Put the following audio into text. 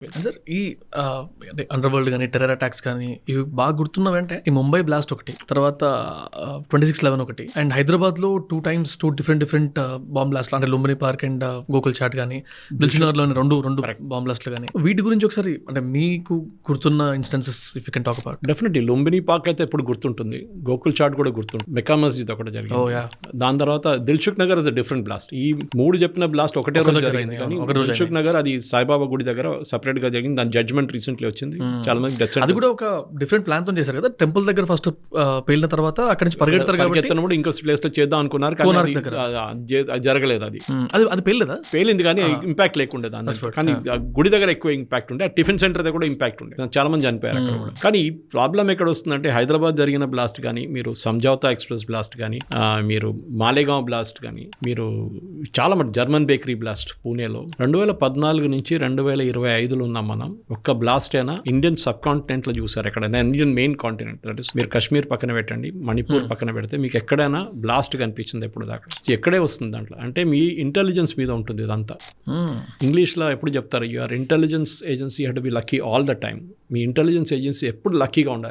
Sir ఈ అంటే under world కానీ టెర్రర్ అటాక్స్ కానీ ఇవి బాగా గుర్తున్నవంటే ఈ ముంబై బ్లాస్ట్ ఒకటి, తర్వాత 26/11 ఒకటి, అండ్ హైదరాబాద్లో 2 times 2 డిఫరెంట్ బాంబ్ బ్లాస్ట్లు, అంటే Lumbini park and Gokul chat కానీ, దిల్సుఖ్నగర్లోని రెండు బాంబ్ బ్లాస్ట్లు కానీ, వీటి గురించి ఒకసారి అంటే మీకు గుర్తున్న instances if you can talk about. Definitely Lumbini park అయితే ఎప్పుడు గుర్తుంటుంది, గోకుల్ చాట్ కూడా గుర్తుంటుంది, మెకా మస్జిద్ ఒకటి జరిగింది. దాని తర్వాత Dilsukh Nagar is different blast. ఈ మూడు చెప్పిన బ్లాస్ట్ ఒకటే రోజు జరిగింది, కానీ దిల్సుఖ్ నగర్ అది సాయిబాబా గుడి దగ్గర సపరేట్ గా జరిగింది. దాని జడ్జ్మెంట్ రీసెంట్లీ వచ్చింది. చాలా మంది డెత్ అది కూడా ఒక డిఫరెంట్ ప్లాన్ తో చేశారు కదా, టెంపుల్ దగ్గర ఫస్ట్ పేలిన తర్వాత అక్కడి నుంచి పరిగెడతారు కాబట్టి ఇంకో ప్లేస్ లో చేద్దాం అనుకున్నారు, కానీ జరగలేదు. అది పేలింది కానీ ఇంపాక్ట్ లేకుండే దాని, కానీ గుడి దగ్గర ఎక్కువ ఇంపాక్ట్ ఉండే, టిఫిన్ సెంటర్ దగ్గర కూడా ఇంపాక్ట్ ఉండే, చాలా మంది చనిపోయారు అక్కడ కూడా. కానీ ఈ ప్రాబ్లం ఎక్కడ వస్తుందంటే హైదరాబాద్ జరిగిన బ్లాస్ట్ కానీ, మీరు సంజావతా ఎక్స్ప్రెస్ బ్లాస్ట్ కానీ, మీరు మాలేగాంవ్ బ్లాస్ట్ కానీ, మీరు చాలా మంది జర్మన్ బేకరీ బ్లాస్ట్ పూణేలో 2014 నుంచి 2025 ఉన్నాం మనం. ఒక్క బ్లాస్ట్ అయినా ఇండియన్ సబ్ కాంటినెంట్ లో చూసారు ఎక్కడైనా, Indian main continent, that is మీరు కాశ్మీర్ పక్కన పెట్టండి, మణిపూర్ పక్కన పెడితే మీకు ఎక్కడైనా బ్లాస్ట్ కనిపించింది ఎప్పుడు దాకా? ఎక్కడే వస్తుంది దాంట్లో, అంటే మీ ఇంటెలిజెన్స్ మీద ఉంటుంది ఇదంతా. ఇంగ్లీష్ లో ఎప్పుడు చెప్తారు, your intelligence agency have to be lucky all the time. Me intelligence agency ఎప్పుడు లక్కీగా ఉండాలి.